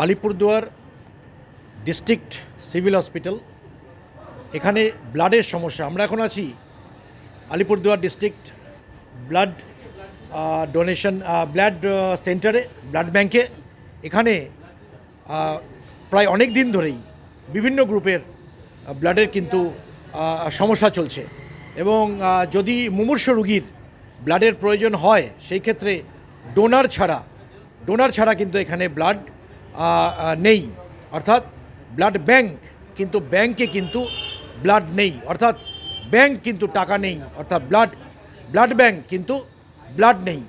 Alipurduar district civil hospital. এখানে ব্লাডের সমস্যা। আমরা এখন আছি Alipurduar district blood donation blood সেন্টারে, ব্লাড ব্যাংকে। এখানে প্রায় অনেক দিন ধরেই বিভিন্ন গ্রুপের ব্লাডের কিন্তু সমস্যা চলছে এবং যদি মুমূর্ষু রোগীর ব্লাডের প্রয়োজন হয় সেই ক্ষেত্রে ডোনার ছাড়া কিন্তু এখানে ব্লাড নেই, অর্থাৎ ব্লাড ব্যাংক, কিন্তু ব্যাংকে কিন্তু ব্লাড নেই, অর্থাৎ ব্যাংক কিন্তু টাকা নেই, অর্থাৎ ব্লাড ব্যাংক কিন্তু ব্লাড নেই।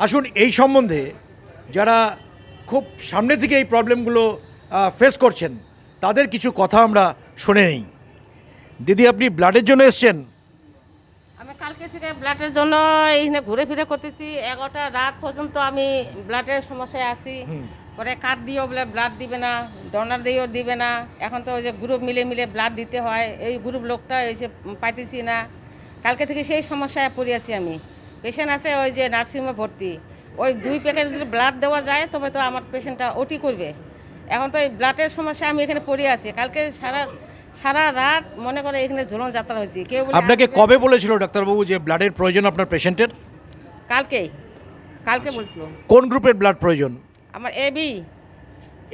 আসুন এই সম্বন্ধে যারা খুব সামনে থেকে এই প্রবলেমগুলো ফেস করছেন তাদের কিছু কথা আমরা শুনে নিই। দিদি, আপনি ব্লাডের জন্য এসছেন? আমি কালকে থেকে ব্লাডের জন্য এইখানে ঘুরে ফিরে করতেছি। 11টা রাত পর্যন্ত আমি ব্লাডের সমস্যায় আছি। পরে কার্ড দিয়েও বলে ব্লাড দিবে না, ডোনার দিয়েও দিবে না। এখন তো ওই যে গ্রুপ মিলে ব্লাড দিতে হয়, এই গ্রুপ লোকটা এসে পাইতেছি না। কালকে থেকে সেই সমস্যায় পড়ে আছি আমি। পেশেন্ট আছে ওই যে নার্সিংহোমে ভর্তি, ওই 2 প্যাকেট যদি ব্লাড দেওয়া যায় তবে তো আমার পেশেন্টটা ওটি করবে। এখন তো এই ব্লাডের সমস্যা আমি এখানে পড়ে আছি। কালকে সারা রাত মনে করে এখানে ঝুলন যাত্রা হয়েছে। কেউ বলে আপনাকে কবে বলেছিল ডাক্তারবাবু যে ব্লাডের প্রয়োজন আপনার পেশেন্টের? কালকে বলছিল। কোন গ্রুপের ব্লাড প্রয়োজন? আমার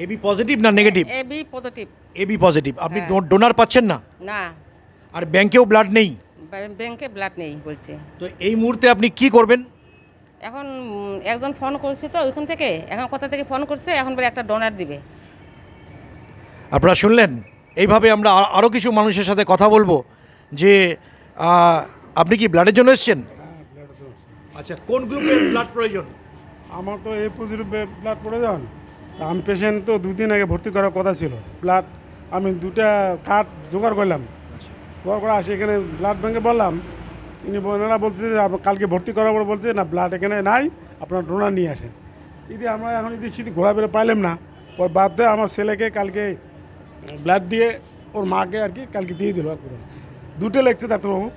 এবি পজিটিভ না negative? AB positive. AB positive. আপনি ডোনার পাচ্ছেন না? না, আর ব্যাংকেও ব্লাড নেই? ব্যাংকে ব্লাড নেই বলছে। তো এই মুহূর্তে আপনি কি করবেন? এখন একজন ফোন করছে তো ওইখান থেকে, এখন কোথা থেকে ফোন করছে, এখন বলে একটা ডোনার দিবে। আপনারা শুনলেন। এইভাবে আমরা আরও কিছু মানুষের সাথে কথা বলবো যে আপনি কি ব্লাডের জন্য এসেছেন? আচ্ছা, কোন গ্রুপের ব্লাড প্রয়োজন? আমার তো এ পজিটিভ ব্লাড প্রয়োজন। আমি পেশেন্ট তো 2 দিন আগে ভর্তি করার কথা ছিল। ব্লাড আমি 2টা কার্ড জোগাড় করলাম, জোগাড় করে আসি এখানে ব্লাড ব্যাঙ্কে বললাম। ওনারা বলতেছে যে কালকে ভর্তি করার পর বলছে না, ব্লাড এখানে নাই, আপনার ডোনার নিয়ে আসেন। যদি আমরা এখন যদি সেটি ঘোরাফেরা পাইলাম না, পর বাধ্য হয়ে আমার ছেলেকে কালকে ব্লাড দিয়ে ওর মাকে আর কি কালকে দিয়ে দিল। 2টা লেগছে ডাক্তারবাবু,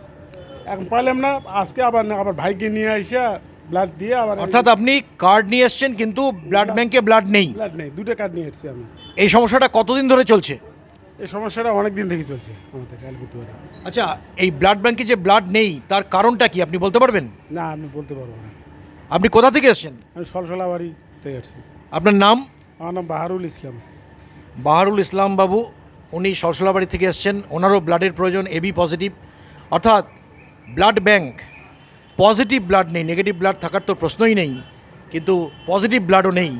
এখন পাইলাম না। আজকে আবার ভাইকে নিয়ে আসা ব্লাড দিয়ে আবার। অর্থাৎ আপনি কার্ড নিয়ে এসেছেন কিন্তু ব্লাড ব্যাংকে ব্লাড নেই? ব্লাড নেই, 2টা কার্ড নিয়ে এসেছি আমি। এই সমস্যাটা কতদিন ধরে চলছে? এই সমস্যাটা অনেক দিন থেকে চলছে আমাদের আলিপুরদুয়ারে। আচ্ছা, এই ব্লাড ব্যাংকে যে ব্লাড নেই তার কারণটা কি আপনি বলতে পারবেন? না, আমি বলতে পারবো না। আপনি কোথা থেকে এসেছেন? আমি সলসলাবাড়ি থেকে আসছি। আপনার নাম? আমার নাম বাহারুল ইসলাম। বাহারুল ইসলাম বাবু, উনি সরসলাবাড়ি থেকে এসেছেন। ওনারও ব্লাডের প্রয়োজন, এবি পজিটিভ। অর্থাৎ ব্লাড ব্যাংক পজিটিভ ব্লাড নেই, নেগেটিভ ব্লাড থাকার তো প্রশ্নই নেই, কিন্তু পজিটিভ ব্লাডও নেই।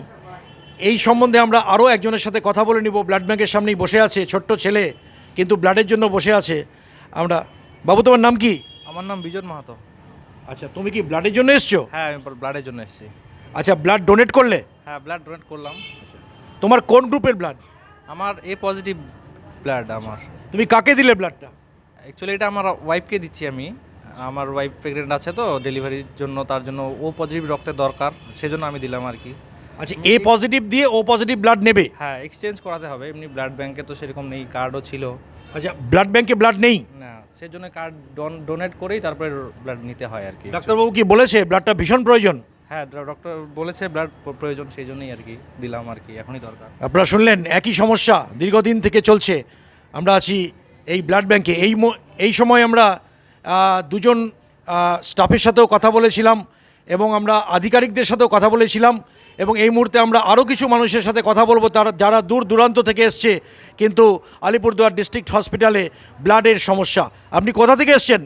এই সম্বন্ধে আমরা আরও একজনের সাথে কথা বলে নিব। ব্লাড ব্যাংকের সামনেই বসে আছে, ছোট্ট ছেলে কিন্তু ব্লাডের জন্য বসে আছে। আমরা, বাবু তোমার নাম কি? আমার নাম বিজন মাহাতো। আচ্ছা, তুমি কি ব্লাডের জন্য এসছো? হ্যাঁ, আমি ব্লাডের জন্য এসেছি। আচ্ছা, ব্লাড ডোনেট করলে? হ্যাঁ, ব্লাড ডোনেট করলাম। তোমার কোন গ্রুপের ব্লাড? আমার এ পজিটিভ ব্লাড। আমার। তুমি কাকে দিলে ব্লাডটা? অ্যাকচুয়ালি এটা আমার ওয়াইফকে দিচ্ছি আমি। আমার ওয়াইফ প্রেগনেন্ট আছে তো, ডেলিভারির জন্য, তার জন্য ও পজিটিভ রক্তের দরকার, সেজন্য আমি দিলাম আর কি। আচ্ছা, এ পজিটিভ দিয়ে ও পজিটিভ ব্লাড নেবে? হ্যাঁ, এক্সচেঞ্জ করাতে হবে। এমনি ব্লাড ব্যাংকে তো সেরকম নেই, কার্ডও ছিল। আচ্ছা, ব্লাড ব্যাংকে ব্লাড নেই না, সেজন্য কার্ড ডোনেট করেই তারপরে ব্লাড নিতে হয় আর কি। ডাক্তারবাবু কি বলেছে ব্লাডটা ভীষণ প্রয়োজন? হ্যাঁ, ডক্টর বলেছে ব্লাড প্রয়োজন, সেই জন্যই আর কি দিলাম আর কি, এখনই দরকার। আপনারা শুনলেন, একই সমস্যা দীর্ঘদিন থেকে চলছে। আমরা আছি এই ব্লাড ব্যাংকে। এই সময় আমরা দুজন স্টাফের সাথেও কথা বলেছিলাম এবং আমরা আধিকারিকদের সাথেও কথা বলেছিলাম, এবং এই মুহূর্তে আমরা আরও কিছু মানুষের সাথে কথা বলবো যারা দূর দূরান্ত থেকে এসছে কিন্তু আলিপুরদুয়ার ডিস্ট্রিক্ট হসপিটালে ব্লাডের সমস্যা। আপনি কোথা থেকে এসছেন?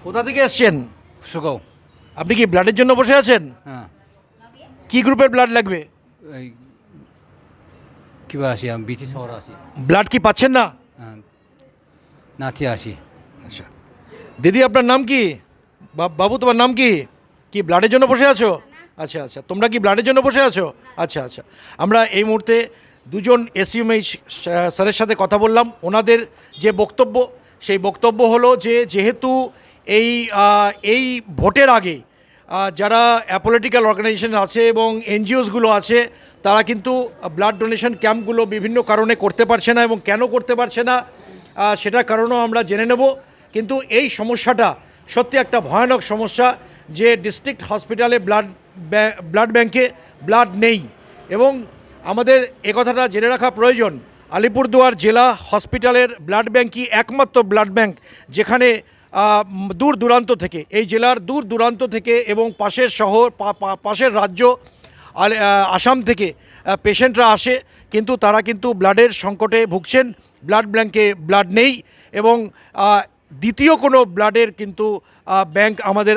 কোথা থেকে এসছেন? সুগাও। আপনি কি ব্লাডের জন্য বসে আছেন? হ্যাঁ। কি গ্রুপের ব্লাড লাগবে? এই কিবা আসি, আমি বিচি শহর আসি। ব্লাড কি পাচ্ছেন না? হ্যাঁ, নাচি আসি। আচ্ছা, দিদি আপনার নাম কি? বাবু তোমার নাম কি? কি ব্লাডের জন্য বসে আছো? আচ্ছা আচ্ছা, তোমরা কি ব্লাডের জন্য বসে আছো? আচ্ছা আচ্ছা, আমরা এই মুহূর্তে দুজন এসইউএমএইচ স্যারের সাথে কথা বললাম। ওনাদের যে বক্তব্য, সেই বক্তব্য হলো যে যেহেতু এই ভোটের আগে যারা অ্যাপলিটিক্যাল অর্গানাইজেশন আছে এবং এনজিওসগুলো আছে, তারা কিন্তু ব্লাড ডোনেশন ক্যাম্পগুলো বিভিন্ন কারণে করতে পারছে না, এবং কেন করতে পারছে না সেটার কারণও আমরা জেনে নেব। কিন্তু এই সমস্যাটা সত্যি একটা ভয়ানক সমস্যা যে ডিস্ট্রিক্ট হসপিটালে ব্লাড ব্যাংকে ব্লাড নেই। এবং আমাদের কথাটা জেনে রাখা প্রয়োজন, আলিপুরদুয়ার জেলা হসপিটালের ব্লাড ব্যাঙ্কই একমাত্র ব্লাড ব্যাঙ্ক যেখানে দূর দূরান্ত থেকে, এই জেলার দূর দূরান্ত থেকে এবং পাশের শহর পাশের রাজ্য আসাম থেকে পেশেন্টরা আসে, কিন্তু তারা কিন্তু ব্লাডের সংকটে ভুগছেন। ব্লাড ব্যাঙ্কে ব্লাড নেই এবং দ্বিতীয় কোনো ব্লাডের কিন্তু ব্যাঙ্ক আমাদের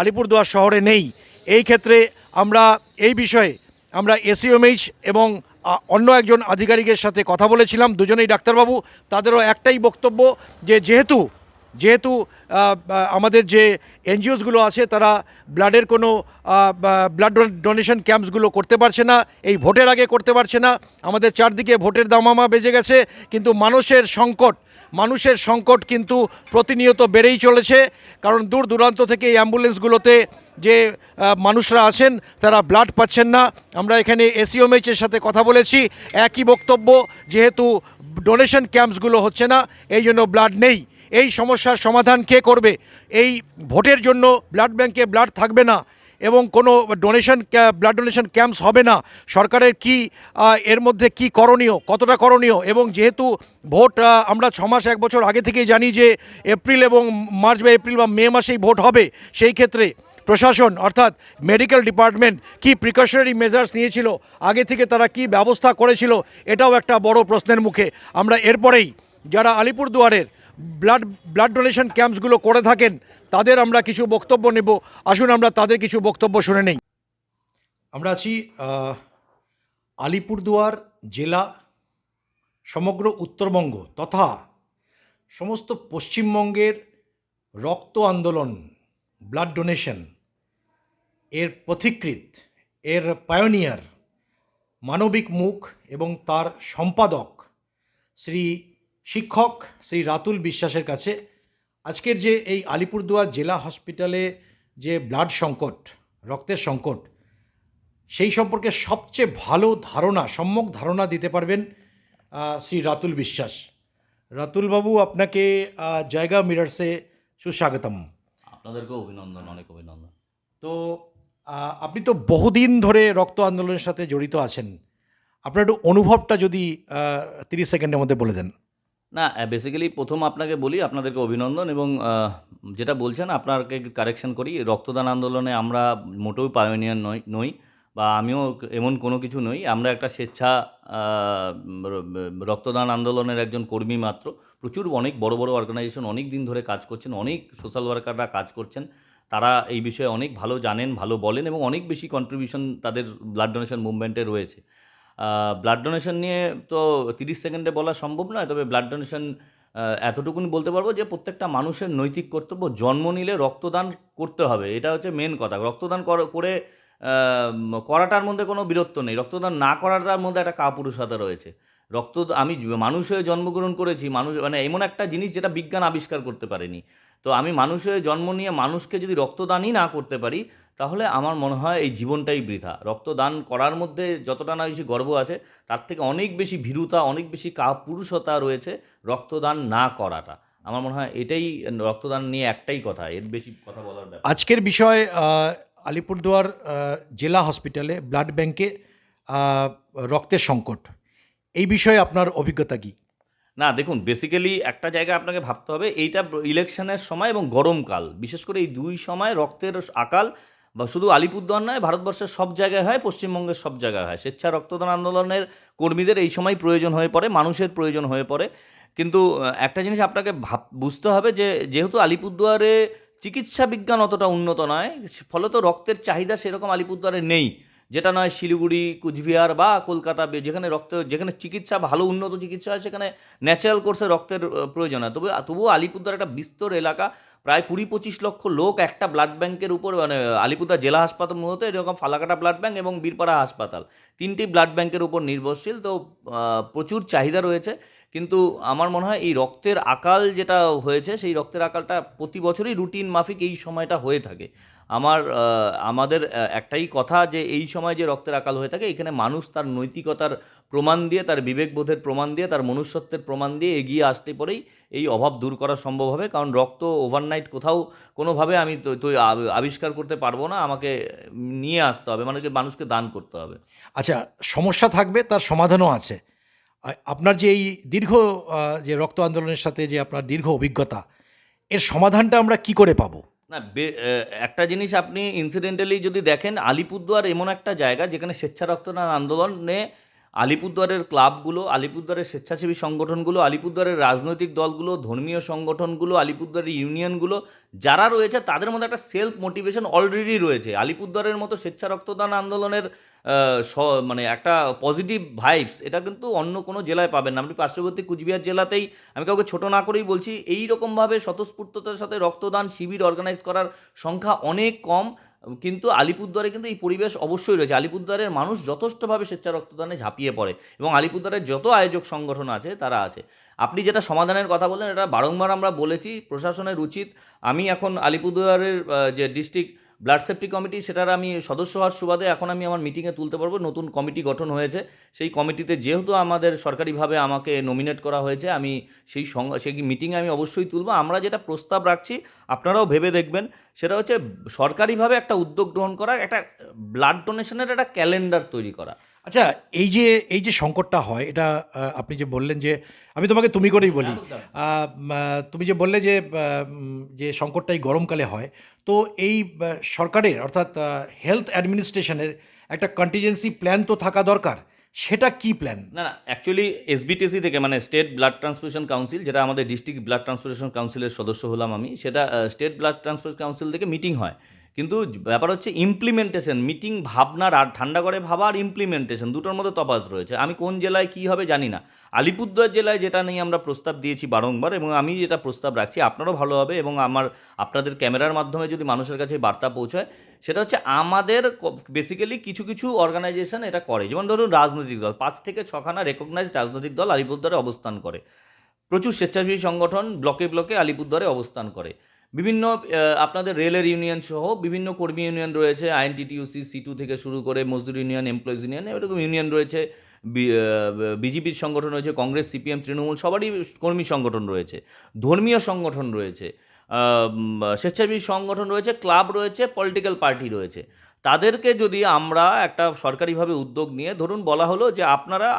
আলিপুরদুয়ার শহরে নেই। এই ক্ষেত্রে আমরা এই বিষয়ে আমরা এসইউএমএইচ এবং অন্য একজন আধিকারিকের সাথে কথা বলেছিলাম, দুজনেই ডাক্তারবাবু। তাদেরও একটাই বক্তব্য যে যেহেতু আমাদের যে এনজিওসগুলো আছে তারা ব্লাডের কোনো ব্লাড ডোনেশন ক্যাম্পসগুলো করতে পারছে না, এই ভোটের আগে করতে পারছে না। আমাদের চারদিকে ভোটের দামামা বেজে গেছে, কিন্তু মানুষের সংকট কিন্তু প্রতিনিয়ত বেড়েই চলেছে। কারণ দূর দূরান্ত থেকে এই অ্যাম্বুলেন্সগুলোতে যে মানুষরা আছেন তারা ব্লাড পাচ্ছেন না। আমরা এখানে এসইউএমএইচের সাথে কথা বলেছি, একই বক্তব্য, যেহেতু ডোনেশন ক্যাম্পসগুলো হচ্ছে না এই জন্য ব্লাড নেই। এই সমস্যার সমাধান কে করবে? এই ভোটের জন্য ব্লাড ব্যাঙ্কে ব্লাড থাকবে না এবং কোনো ব্লাড ডোনেশন ক্যাম্পস হবে না। সরকারের কি এর মধ্যে কি করণীয়, কতটা করণীয়? এবং যেহেতু ভোট আমরা 6 মাস 1 বছর আগে থেকেই জানি যে এপ্রিল এবং মার্চ বা এপ্রিল বা মে মাসেই ভোট হবে, সেই ক্ষেত্রে প্রশাসন অর্থাৎ মেডিকেল ডিপার্টমেন্ট কি প্রিকশনারি মেজার্স নিয়েছিল, আগে থেকে তারা কি ব্যবস্থা করেছিল, এটাও একটা বড় প্রশ্নের মুখে। আমরা এরপরেই যারা আলিপুরদুয়ারের ব্লাড ডোনেশন ক্যাম্পসগুলো করে থাকেন তাদের আমরা কিছু বক্তব্য নেব। আসুন আমরা তাদের কিছু বক্তব্য শুনে নেই। আমরা আছি আলিপুরদুয়ার জেলা, সমগ্র উত্তরবঙ্গ তথা সমস্ত পশ্চিমবঙ্গের রক্ত আন্দোলন, ব্লাড ডোনেশন এর পথিকৃৎ, এর পায়োনিয়ার, মানবিক মুখ এবং তার সম্পাদক শিক্ষক শ্রী রাতুল বিশ্বাসের কাছে আজকের যে এই আলিপুরদুয়ার জেলা হসপিটালে যে ব্লাড সংকট, রক্তের সংকট, সেই সম্পর্কে সবচেয়ে ভালো সম্যক ধারণা দিতে পারবেন শ্রী রাতুল বিশ্বাস। রাতুলবাবু, আপনাকে জায়গা মিরার্সে সুস্বাগতম। আপনাদেরকেও অভিনন্দন, অনেক অভিনন্দন। তো আপনি তো বহুদিন ধরে রক্ত আন্দোলনের সাথে জড়িত আছেন, আপনার একটু অনুভবটা যদি 30 সেকেন্ডের মধ্যে বলে দেন। না, বেসিক্যালি প্রথম আপনাকে বলি আপনাদেরকে অভিনন্দন, এবং যেটা বলছেন আপনাকে কারেকশন করি, রক্তদান আন্দোলনে আমরা মোটেও পায়োনিয়ার নই বা আমিও এমন কোনো কিছু নই। আমরা একটা স্বেচ্ছা রক্তদান আন্দোলনের একজন কর্মী মাত্র। প্রচুর অনেক বড় বড় অর্গানাইজেশন অনেক দিন ধরে কাজ করছেন, অনেক সোশ্যাল ওয়ার্কাররা কাজ করছেন, তারা এই বিষয়ে অনেক ভালো জানেন, ভালো বলেন এবং অনেক বেশি কন্ট্রিবিউশন তাদের ব্লাড ডোনেশন মুভমেন্টে রয়েছে। ব্লাড ডোনেশন নিয়ে তো 30 সেকেন্ডে বলা সম্ভব নয়, তবে ব্লাড ডোনেশন এতটুকুনি বলতে পারবো যে প্রত্যেকটা মানুষের নৈতিক কর্তব্য, জন্ম নিলে রক্তদান করতে হবে, এটা হচ্ছে মেন কথা। রক্তদান করে করাটার মধ্যে কোনো বীরত্ব নেই, রক্তদান না করাটার মধ্যে একটা কাপুরুষতা রয়েছে। আমি মানুষ হয়ে জন্মগ্রহণ করেছি, মানুষ মানে এমন একটা জিনিস যেটা বিজ্ঞান আবিষ্কার করতে পারেনি। তো আমি মানুষ হয়ে জন্ম নিয়ে মানুষকে যদি রক্তদানই না করতে পারি, তাহলে আমার মনে হয় এই জীবনটাই বৃথা। রক্তদান করার মধ্যে যতটা না বেশি গর্ব আছে, তার থেকে অনেক বেশি ভীরুতা, অনেক বেশি কাপুরুষতা রয়েছে রক্তদান না করাটা। আমার মনে হয় এটাই রক্তদান নিয়ে একটাই কথা, এর বেশি কথা বলার ব্যাপার। আজকের বিষয় আলিপুরদুয়ার জেলা হসপিটালে ব্লাড ব্যাংকে রক্তের সংকট, এই বিষয়ে আপনার অভিজ্ঞতা কী? না দেখুন, বেসিক্যালি একটা জায়গা আপনাকে ভাবতে হবে, এইটা ইলেকশনের সময় এবং গরমকাল, বিশেষ করে এই দুই সময় রক্তের আকাল বা শুধু আলিপুরদুয়ার নয়, ভারতবর্ষের সব জায়গায় হয়, পশ্চিমবঙ্গের সব জায়গায় হয়। স্বেচ্ছা রক্তদান আন্দোলনের কর্মীদের এই সময় প্রয়োজন হয়ে পড়ে, মানুষের প্রয়োজন হয়ে পড়ে। কিন্তু একটা জিনিস আপনাকে বুঝতে হবে যে যেহেতু আলিপুরদুয়ারে চিকিৎসা বিজ্ঞান অতটা উন্নত নয়, ফলত রক্তের চাহিদা সেরকম আলিপুরদুয়ারে নেই, যেটা নয় শিলিগুড়ি, কুচবিহার বা কলকাতা, যেখানে চিকিৎসা ভালো উন্নত চিকিৎসা হয়, সেখানে ন্যাচারাল কোর্সে রক্তের প্রয়োজন হয়। তবুও আলিপুরদুয়ার একটা বিস্তর এলাকা, প্রায় 20-25 লক্ষ লোক একটা ব্লাড ব্যাংকের উপর, মানে আলিপুরদুয়ার জেলা হাসপাতাল মূলত এরকম ফালাকাটা ব্লাড ব্যাংক এবং বীরপাড়া হাসপাতাল, 3টি ব্লাড ব্যাংকের উপর নির্ভরশীল। তো প্রচুর চাহিদা রয়েছে, কিন্তু আমার মনে হয় এই রক্তের আকাল যেটা হয়েছে, সেই রক্তের আকালটা প্রতি বছরই রুটিন মাফিক এই সময়টা হয়ে থাকে। আমাদের একটাই কথা যে এই সময় যে রক্তের আকাল হয়ে থাকে, এখানে মানুষ তার নৈতিকতার প্রমাণ দিয়ে, তার বিবেকবোধের প্রমাণ দিয়ে, তার মনুষ্যত্বের প্রমাণ দিয়ে এগিয়ে আসতে পরেই এই অভাব দূর করা সম্ভব হবে। কারণ রক্ত ওভারনাইট কোথাও কোনোভাবে আমি তো আবিষ্কার করতে পারবো না, আমাকে নিয়ে আসতে হবে, মানে মানুষকে দান করতে হবে। আচ্ছা, সমস্যা থাকবে, তার সমাধানও আছে। আপনার যে এই দীর্ঘ যে রক্ত আন্দোলনের সাথে যে আপনার দীর্ঘ অভিজ্ঞতা, এর সমাধানটা আমরা কি করে পাবো? না, একটা জিনিস আপনি ইনসিডেন্টালি যদি দেখেন, আলিপুরদুয়ার এমন একটা জায়গা যেখানে স্বেচ্ছা রক্তদান আন্দোলনে আলিপুরদুয়ারের ক্লাবগুলো, আলিপুরদুয়ারের স্বেচ্ছাসেবী সংগঠনগুলো, আলিপুরদুয়ারের রাজনৈতিক দলগুলো, ধর্মীয় সংগঠনগুলো, আলিপুরদুয়ারের ইউনিয়নগুলো যারা রয়েছে, তাদের মধ্যে একটা সেলফ মোটিভেশন অলরেডি রয়েছে। আলিপুরদুয়ারের মতো স্বেচ্ছা রক্তদান আন্দোলনের মানে একটা পজিটিভ ভাইবস এটা কিন্তু অন্য কোনো জেলায় পাবেন না। আপনি পার্শ্ববর্তী কুচবিহার জেলাতেই, আমি কাউকে ছোট না করেই বলছি, এই রকমভাবে স্বতঃস্ফূর্ততার সাথে রক্তদান শিবির অর্গানাইজ করার সংখ্যা অনেক কম। কিন্তু আলিপুরদুয়ারে কিন্তু এই পরিবেশ অবশ্যই রয়েছে। আলিপুরদুয়ারের মানুষ যথেষ্টভাবে স্বেচ্ছা রক্তদানে ঝাঁপিয়ে পড়ে এবং আলিপুরদুয়ারের যত আয়োজক সংগঠন আছে তারা আছে। আপনি যেটা সমাধানের কথা বললেন, এটা বারংবার আমরা বলেছি, প্রশাসনের উচিত। আমি এখন আলিপুরদুয়ারের যে ডিস্ট্রিক্ট ব্লাড সেফটি কমিটি, সেটার আমি সদস্য হওয়ার সুবাদে এখন আমি আমার মিটিংয়ে তুলতে পারবো। নতুন কমিটি গঠন হয়েছে, সেই কমিটিতে যেহেতু আমাদের সরকারিভাবে আমাকে নমিনেট করা হয়েছে, আমি সেই মিটিংয়ে আমি অবশ্যই তুলব। আমরা যেটা প্রস্তাব রাখছি, আপনারাও ভেবে দেখবেন, সেটা হচ্ছে সরকারিভাবে একটা উদ্যোগ গ্রহণ করা, একটা ব্লাড ডোনেশনের একটা ক্যালেন্ডার তৈরি করা। আচ্ছা, এই যে সংকটটা হয়, এটা আপনি যে বললেন, যে আমি তোমাকে তুমি করেই বলি, তুমি যে বললে যে সংকটটা এই গরমকালে হয়, তো এই সরকারের অর্থাৎ হেলথ অ্যাডমিনিস্ট্রেশনের একটা কন্টিজেন্সি প্ল্যান তো থাকা দরকার। সেটা কি প্ল্যান? না, অ্যাকচুয়ালি এসবিটিসি থেকে, মানে স্টেট ব্লাড ট্রান্সফিউশন কাউন্সিল, যেটা আমাদের ডিস্ট্রিক্ট ব্লাড ট্রান্সফিউশন কাউন্সিলের সদস্য হলাম আমি, সেটা স্টেট ব্লাড ট্রান্সফিউশন কাউন্সিল থেকে মিটিং হয়। কিন্তু ব্যাপার হচ্ছে ইমপ্লিমেন্টেশন, মিটিং ভাবনার আর ঠান্ডা করে ভাবা আর ইমপ্লিমেন্টেশন দুটোর মধ্যে তফাৎ রয়েছে। আমি কোন জেলায় কী হবে জানি না। আলিপুরদুয়ার জেলায় যেটা নিয়ে আমরা প্রস্তাব দিয়েছি বারংবার, এবং আমি যেটা প্রস্তাব রাখছি, আপনারও ভালো হবে এবং আপনাদের ক্যামেরার মাধ্যমে যদি মানুষের কাছে বার্তা পৌঁছায়, সেটা হচ্ছে আমাদের বেসিক্যালি কিছু কিছু অর্গানাইজেশন এটা করে। যেমন ধরুন রাজনৈতিক দল, 5 থেকে 6খানা রেকগনাইজড রাজনৈতিক দল আলিপুরদুয়ারে অবস্থান করে। প্রচুর স্বেচ্ছাসেবী সংগঠন ব্লকে ব্লকে আলিপুরদুয়ারে অবস্থান করে। বিভিন্ন আপনাদের রেলের ইউনিয়ন সহ বিভিন্ন কর্মী ইউনিয়ন রয়েছে, আইএনটিটিইউসি, C2 থেকে শুরু করে মজদুর ইউনিয়ন, এমপ্লয়িজ ইউনিয়ন, এরকম ইউনিয়ন রয়েছে। বিজেপির সংগঠন রয়েছে, কংগ্রেস, সিপিএম, তৃণমূল, সবারই কর্মী সংগঠন রয়েছে, ধর্মীয় সংগঠন রয়েছে, স্বেচ্ছাসেবী সংগঠন রয়েছে, ক্লাব রয়েছে, পলিটিক্যাল পার্টি রয়েছে। তাদেরকে যদি আমরা একটা সরকারিভাবে উদ্যোগ নিয়ে, ধরুন বলা হলো যে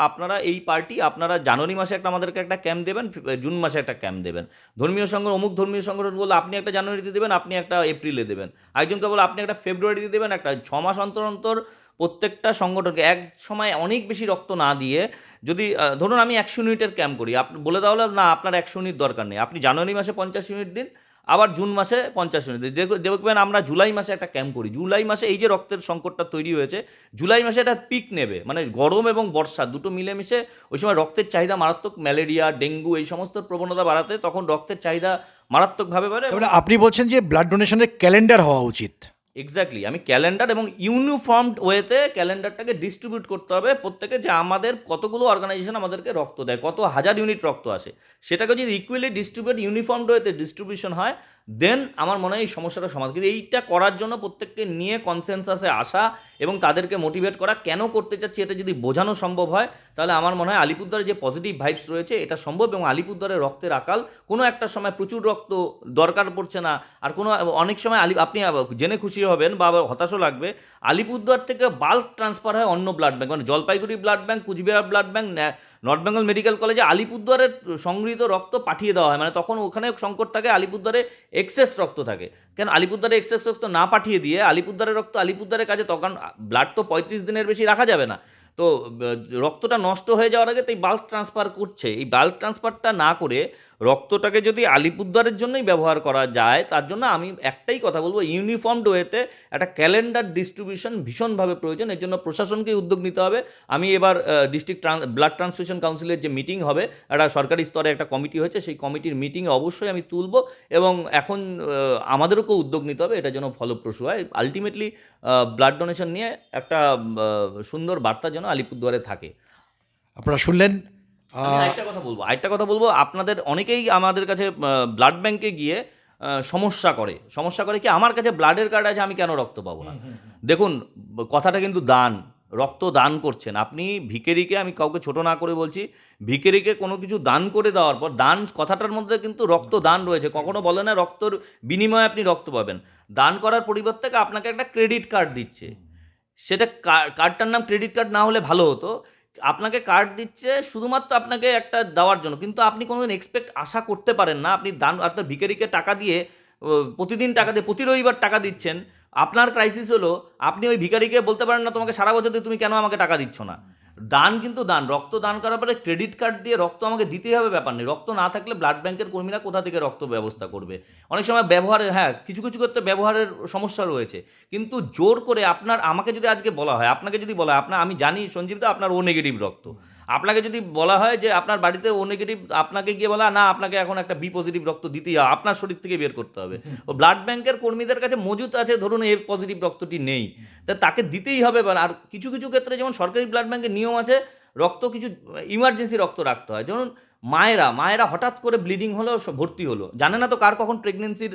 আপনারা এই পার্টি, আপনারা জানুয়ারি মাসে আমাদেরকে একটা ক্যাম্প দেবেন, জুন মাসে একটা ক্যাম্প দেবেন। ধর্মীয় সংগঠন, অমুক ধর্মীয় সংগঠন বললে আপনি একটা জানুয়ারিতে দেবেন, আপনি একটা এপ্রিলে দেবেন, একজনকে বলে আপনি একটা ফেব্রুয়ারিতে দেবেন, একটা 6 মাস অন্তর অন্তর প্রত্যেকটা সংগঠনকে এক সময় অনেক বেশি রক্ত না দিয়ে, যদি ধরুন আমি 100 ইউনিটের ক্যাম্প করি, আপনি বলে দেওয়া হলো না আপনার 100 ইউনিট দরকার নেই, আপনি জানুয়ারি মাসে 50 ইউনিট দিন, আবার জুন মাসে 50 ইউনিট দিন। দেখবেন আমরা জুলাই মাসে একটা ক্যাম্প করি। জুলাই মাসে এই যে রক্তের সংকটটা তৈরি হয়েছে, জুলাই মাসে এটা পিক নেবে, মানে গরম এবং বর্ষা দুটো মিলেমিশে ওই সময় রক্তের চাহিদা মারাত্মক, ম্যালেরিয়া, ডেঙ্গু এই সমস্ত প্রবণতা বাড়াতে তখন রক্তের চাহিদা মারাত্মকভাবে বাড়ে। মানে আপনি বলছেন যে ব্লাড ডোনেশনের ক্যালেন্ডার হওয়া উচিত। এক্স্যাক্টলি, আমি ক্যালেন্ডার এবং ইউনিফর্মড ওয়েতে ক্যালেন্ডারটাকে ডিস্ট্রিবিউট করতে হবে প্রত্যেকে, যে আমাদের কতগুলো অর্গানাইজেশন আমাদেরকে রক্ত দেয়, কত হাজার ইউনিট রক্ত আসে, সেটাকে যদি ইকুয়ালি ডিস্ট্রিবিউট, ইউনিফর্মড ওয়েতে ডিস্ট্রিবিউশন হয়, দেন আমার মনে হয় এই সমস্যাটা সমাধান। কিন্তু এইটা করার জন্য প্রত্যেককে নিয়ে কনসেনসাসে আসা এবং তাদেরকে মোটিভেট করা, কেন করতে চাচ্ছি এটা যদি বোঝানো সম্ভব হয়, তাহলে আমার মনে হয় আলিপুরদুয়ারে যে পজিটিভ ভাইবস রয়েছে এটা সম্ভব। এবং আলিপুরদুয়ারের রক্তের আকাল কোনো একটা সময় প্রচুর রক্ত দরকার পড়ছে না, আর কোনো অনেক সময় আপনি জেনে খুশি হবেন বা হতাশও লাগবে, আলিপুরদুয়ার থেকে বাল্ক ট্রান্সফার হয় অন্য ব্লাড ব্যাঙ্ক, মানে Jalpaiguri blood bank, Cooch Behar blood bank, north Bengal medical কলেজে আলিপুরদুয়ারের সংগৃহীত রক্ত পাঠিয়ে দেওয়া হয়। মানে তখন ওখানে সংকট থাকে, আলিপুরদুয়ারে এক্সেস রক্ত থাকে। কেন আলিপুরদুয়ারে এক্সেস রক্ত না পাঠিয়ে দিয়ে আলিপুরদুয়ারের রক্ত আলিপুরদুয়ারের কাছে, তখন ব্লাড তো 35 দিনের বেশি রাখা যাবে না, তো রক্তটা নষ্ট হয়ে যাওয়ার আগে তাই বাল্ক ট্রান্সফার করছে। এই বাল্ক ট্রান্সফারটা না করে রক্তটাকে যদি আলিপুরদুয়ারের জন্যই ব্যবহার করা যায়, তার জন্য আমি একটাই কথা বলবো, ইউনিফর্মড ওয়েতে একটা ক্যালেন্ডার ডিস্ট্রিবিউশন ভীষণভাবে প্রয়োজন। এর জন্য প্রশাসনকেই উদ্যোগ নিতে হবে। আমি এবার ডিস্ট্রিক্ট ব্লাড ট্রান্সফিউশন কাউন্সিলের যে মিটিং হবে, একটা সরকারি স্তরে একটা কমিটি হয়েছে, সেই কমিটির মিটিংয়ে অবশ্যই আমি তুলব এবং এখন আমাদেরকেও উদ্যোগ নিতে হবে, এটা যেন ফলপ্রসূ হয়। আলটিমেটলি ব্লাড ডোনেশন নিয়ে একটা সুন্দর বার্তা যেন আলিপুরদুয়ারে থাকে। আপনারা শুনলেন। আমি আরেকটা কথা বলবো, আপনাদের অনেকেই আমাদের কাছে ব্লাড ব্যাংকে গিয়ে সমস্যা করে কি, আমার কাছে ব্লাডের কার্ড আছে, আমি কেন রক্ত পাবো না। দেখুন, কথাটা কিন্তু দান, রক্ত দান করছেন, আপনি ভিখারিকে, আমি কাউকে ছোট না করে বলছি, ভিখারিকে কোনো কিছু দান করে দেওয়ার পর, দান কথাটার মধ্যে কিন্তু রক্ত দান রয়েছে, কখনো বলে না রক্তর বিনিময়ে আপনি রক্ত পাবেন। দান করার পরিবর্তে আপনাকে একটা ক্রেডিট কার্ড দিচ্ছে, সেটা কার্ডটার নাম ক্রেডিট কার্ড না হলে ভালো হতো। আপনাকে কার্ড দিচ্ছে শুধুমাত্র আপনাকে একটা দেওয়ার জন্য, কিন্তু আপনি কোনোদিন আশা করতে পারেন না আপনি দান, আপনার ভিখারিকে টাকা দিয়ে প্রতিদিন টাকা দিয়ে প্রতি রবিবার টাকা দিচ্ছেন, আপনার ক্রাইসিস হলো, আপনি ওই ভিখারিকে বলতে পারেন না তোমাকে সারা বছর দিয়ে তুমি কেন আমাকে টাকা দিচ্ছ না। দান কিন্তু দান, রক্ত দান করার পরে ক্রেডিট কার্ড দিয়ে রক্ত আমাকে দিতেই হবে ব্যাপার নেই। রক্ত না থাকলে ব্লাড ব্যাংকের কর্মীরা কোথা থেকে রক্ত ব্যবস্থা করবে? অনেক সময় ব্যবহারের, হ্যাঁ কিছু কিছু ক্ষেত্রে ব্যবহারের সমস্যা রয়েছে, কিন্তু জোর করে আমাকে যদি আজকে বলা হয়, আপনাকে যদি বলা হয়, আমি জানি সঞ্জীব দা আপনার ও নেগেটিভ রক্ত, আপনাকে যদি বলা হয় যে আপনার বাড়িতে ও নেগেটিভ, আপনাকে গিয়ে বলা না আপনাকে এখন একটা বি পজিটিভ রক্ত দিতেই হবে, আপনার শরীর থেকে বের করতে হবে। ও ব্লাড ব্যাংকের কর্মীদের কাছে মজুত আছে ধরুন এ পজিটিভ রক্তটি নেই, তাকে দিতেই হবে। আর কিছু কিছু ক্ষেত্রে যেমন সরকারি ব্লাড ব্যাংকের নিয়ম আছে, রক্ত কিছু ইমার্জেন্সি রক্ত রাখতে হয়। যেমন মায়েরা হঠাৎ করে ব্লিডিং হলো, ভর্তি হলো, জানে না তো কার কখন প্রেগনেন্সির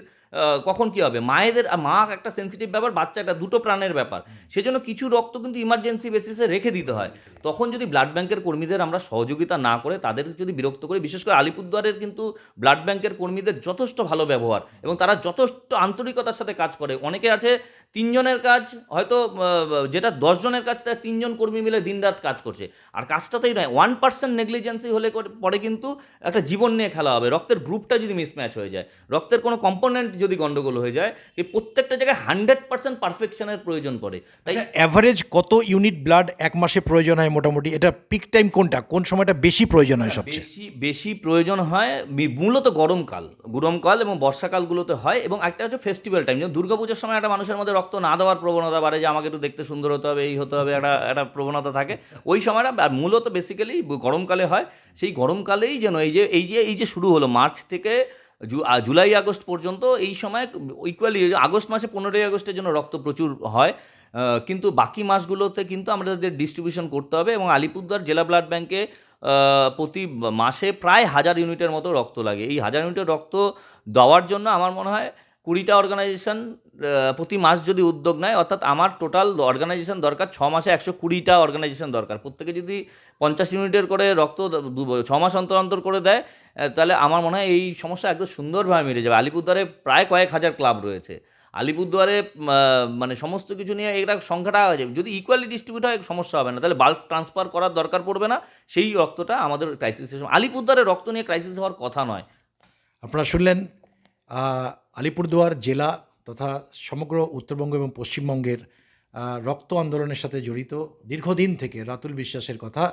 কখন কি হবে। মা একটা সেন্সিটিভ ব্যাপার, বাচ্চা একটা, দুটো প্রাণের ব্যাপার, সেজন্য কিছু রক্ত কিন্তু ইমার্জেন্সি বেসিসে রেখে দিতে হয়। তখন যদি ব্লাড ব্যাংকের কর্মীদের আমরা সহযোগিতা না করে, তাদের যদি বিরক্ত করি, বিশেষ করে আলিপুরদুয়ারের কিন্তু ব্লাড ব্যাংকের কর্মীদের যথেষ্ট ভালো ব্যবহার এবং তারা যথেষ্ট আন্তরিকতার সাথে কাজ করে। অনেকে আছে 3 জনের কাজ হয়তো, যেটা 10 জনের কাজ তার 3 জন কর্মী মিলে দিনরাত কাজ করছে, আর কাজটাতেই নয় 1% নেগলিজেন্সি হলে পরে কিন্তু একটা জীবন নিয়ে খেলা হবে। রক্তের গ্রুপটা যদি মিসম্যাচ হয়ে যায়, রক্তের কোনো কম্পোনেন্ট যদি গন্ডগোল হয়ে যায়, এই প্রত্যেকটা জায়গায় 100% পারফেকশনের প্রয়োজন পড়ে। তাই অ্যাভারেজ কত ইউনিট ব্লাড এক মাসে প্রয়োজন হয় মোটামুটি? এটা পিক টাইম কোনটা, কোন সময়টা বেশি প্রয়োজন হয় সবচেয়ে? বেশি প্রয়োজন হয় মূলত গরমকাল এবং বর্ষাকালগুলোতে হয়, এবং একটা হচ্ছে ফেস্টিভ্যাল টাইম। যেমন দুর্গাপুজোর সময় একটা মানুষের মধ্যে রক্ত না দেওয়ার প্রবণতা বাড়ে, যে আমাকে একটু দেখতে সুন্দর হতে হবে, এই হতে হবে, একটা প্রবণতা থাকে ওই সময়টা। আর মূলত বেসিক্যালি গরমকালে হয়। সেই গরমকালেই যেন এই যে শুরু হলো মার্চ থেকে জুলাই আগস্ট পর্যন্ত, এই সময় ইকুয়ালি আগস্ট মাসে 15ই আগস্টের জন্য রক্ত প্রচুর হয়, কিন্তু বাকি মাসগুলোতে কিন্তু আমাদের ডিস্ট্রিবিউশন করতে হবে। এবং আলিপুরদুয়ার জেলা ব্লাড ব্যাংকে প্রতি মাসে প্রায় 1000 ইউনিটের মতো রক্ত লাগে। এই 1000 ইউনিটের রক্ত দেওয়ার জন্য আমার মনে হয় 20টা অর্গানাইজেশন প্রতি মাস যদি উদ্যোগ নেয়, অর্থাৎ আমার টোটাল অর্গানাইজেশন দরকার 6 মাসে 120টা অর্গানাইজেশন দরকার। প্রত্যেকে যদি 50 ইউনিটের করে রক্ত 6 মাস অন্তর অন্তর করে দেয়, তাহলে আমার মনে হয় এই সমস্যা একদম সুন্দরভাবে মিটে যাবে। আলিপুরদুয়ারে প্রায় কয়েক হাজার ক্লাব রয়েছে। আলিপুরদুয়ারে মানে সমস্ত কিছু নিয়ে এটা সংখ্যাটা যদি ইকুয়ালি ডিস্ট্রিবিউট হয় সমস্যা হবে না, তাহলে বাল্ক ট্রান্সফার করার দরকার পড়বে না। সেই রক্তটা আমাদের ক্রাইসিসের সময়, আলিপুরদুয়ারে রক্ত নিয়ে ক্রাইসিস হওয়ার কথা নয়। আপনারা শুনলেন আলিপুরদুয়ার জেলা তথা সমগ্র উত্তরবঙ্গ এবং পশ্চিমবঙ্গের রক্ত আন্দোলনের সাথে জড়িত দীর্ঘদিন থেকে রাতুল বিশ্বাসের কথা।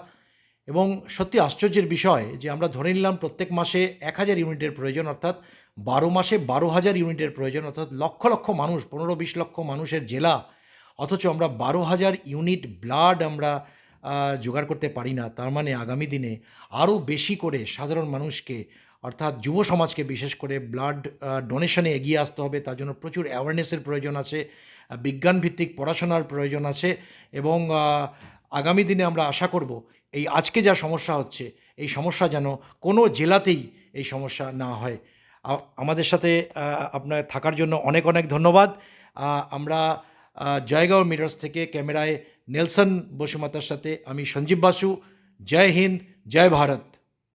এবং সত্যি আশ্চর্যের বিষয় যে আমরা ধরে নিলাম প্রত্যেক মাসে 1000 ইউনিটের প্রয়োজন, অর্থাৎ 12 মাসে 12,000 ইউনিটের প্রয়োজন, অর্থাৎ লক্ষ লক্ষ মানুষ, 15-20 লক্ষ মানুষের জেলা, অথচ আমরা 12,000 ইউনিট ব্লাড আমরা জোগাড় করতে পারি না। তার মানে আগামী দিনে আরও বেশি করে সাধারণ মানুষকে, অর্থাৎ যুব সমাজকে বিশেষ করে ব্লাড ডোনেশনে এগিয়ে আসতে হবে। তার জন্য প্রচুর অ্যাওয়ারনেসের প্রয়োজন আছে, বিজ্ঞানভিত্তিক পড়াশোনার প্রয়োজন আছে। এবং আগামী দিনে আমরা আশা করব এই আজকে যা সমস্যা হচ্ছে, এই সমস্যা যেন কোনো জেলাতেই এই সমস্যা না হয়। আমাদের সাথে আপনার থাকার জন্য অনেক অনেক ধন্যবাদ। আমরা জয়গাঁও মিরর্স থেকে ক্যামেরায় নেলসন বসুমাতার সাথে আমি সঞ্জীব বাসু। জয় হিন্দ, জয় ভারত।